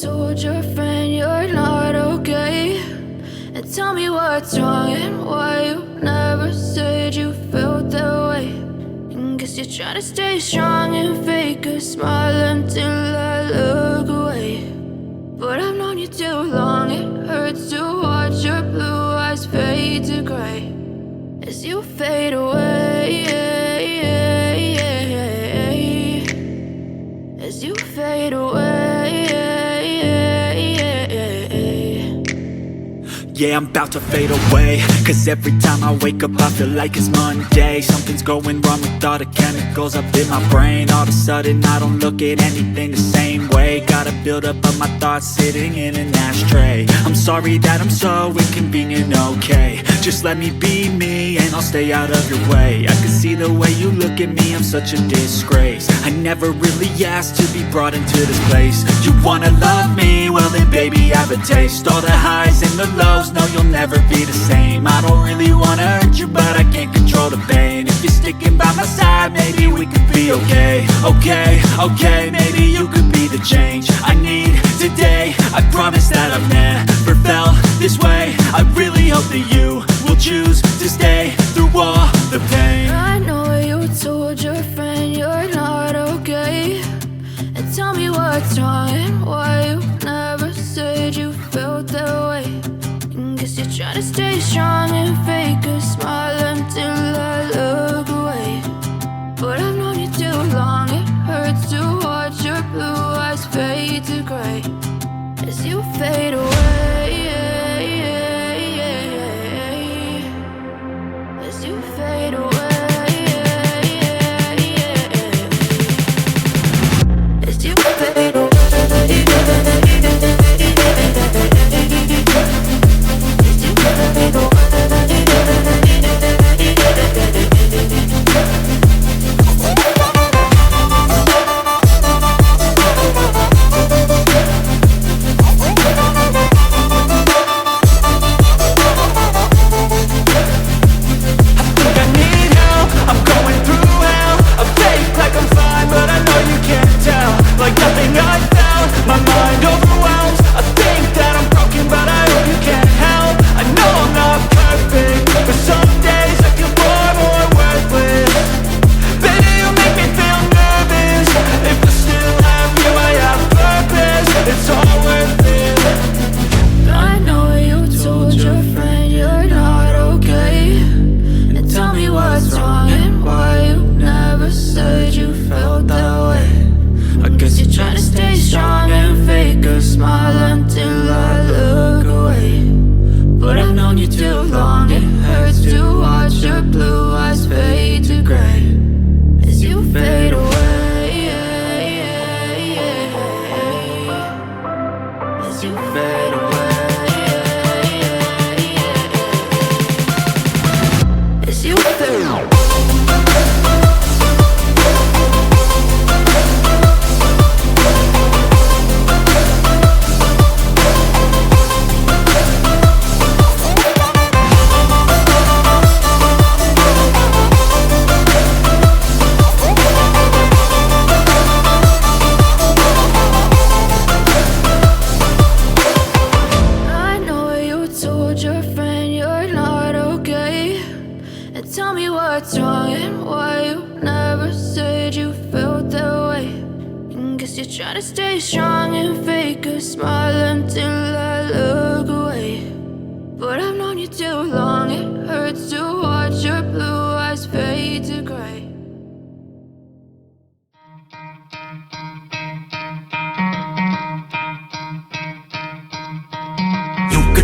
told your friend you're not okay? And tell me what's wrong and why you never said you felt that way. And guess you're trying to stay strong and fake a smile until I look away. But I've known you too long, it hurts to watch your blue eyes fade to gray as you fade away, as you fade away. Yeah, I'm about to fade away, cause every time I wake up I feel like it's Monday. Something's going wrong with all the chemicals up in my brain. All of a sudden I don't look at anything the same way. Gotta build up of my thoughts sitting in an ashtray. I'm sorry that I'm so inconvenient, okay? Just let me be me and I'll stay out of your way. I can see the way you look at me, I'm such a disgrace. I never really asked to be brought into this place. You wanna love me? Well then baby have a taste. All the highs and the lows, no, you'll never be the same. I don't really wanna hurt you, but I can't control the pain. If you're sticking by my side, maybe we could be okay. Okay, maybe you could be the change I need today. I promise that I've never felt this way. I really hope that you will choose to stay through all the pain. I know you told your friend you're not okay. And tell me what's wrong and why you never said you felt that way. Guess you're trying to stay strong and fake a smile until I look away. But I've known you too long, it hurts to watch your blue eyes fade to gray as you fade away, as you fade away, as you fade away.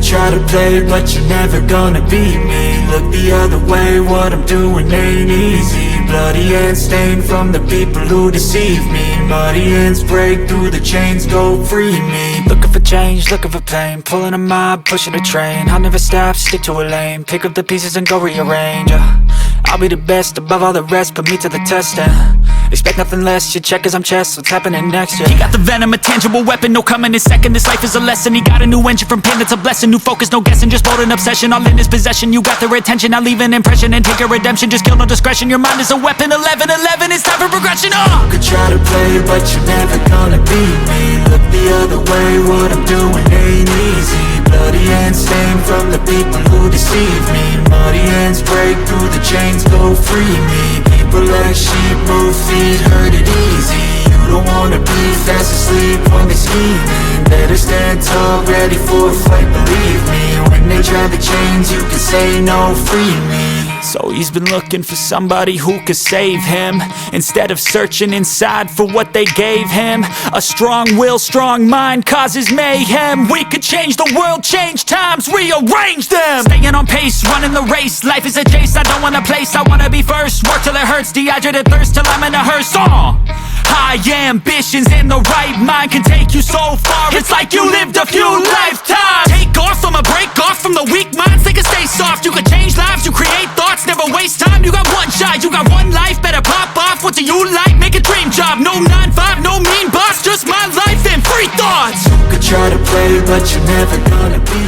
Try to play, but you're never gonna beat me. Look the other way, what I'm doing ain't easy. Bloody hands stained from the people who deceive me. Muddy hands break through the chains, go free me. Looking for change, looking for pain. Pulling a mob, pushing a train. I'll never stop, stick to a lane. Pick up the pieces and go rearrange. I'll be the best above all the rest, put me to the test and expect nothing less, your check is I'm chess, what's happening next, yeah. He got the venom, a tangible weapon, no coming in second. This life is a lesson, he got a new engine from pain, it's a blessing. New focus, no guessing, just bold an obsession, all in his possession. You got their attention, I'll leave an impression and take a redemption. Just kill, no discretion, your mind is a weapon. 11-11, it's time for progression, Could try to play, but you're never gonna beat me. Look the other way, way what I'm doing ain't easy. Bloody hands stained from the people who deceive me. Muddy hands break through the chains, go free me. People like sheep move feet, hurt it easy. You don't wanna be fast asleep when they're scheming. Better stand tall, ready for a fight, believe me. When they try the chains, you can say no, free me. So he's been looking for somebody who could save him, instead of searching inside for what they gave him. A strong will, strong mind causes mayhem. We could change the world, change times, rearrange them. Staying on pace, running the race. Life is a chase, I don't want a place, I wanna be first. Work till it hurts, dehydrated thirst till I'm in a hearse. High ambitions and the right mind can take you so far. It's like you lived a few lifetimes. Take off from a break off from the weak minds, they can stay soft. You can change lives, you create thoughts, never waste time. You got one shot, you got one life, better pop off. What do you like? Make a dream job. No 9-5, no mean boss, just my life and free thoughts. You could try to play, but you're never gonna be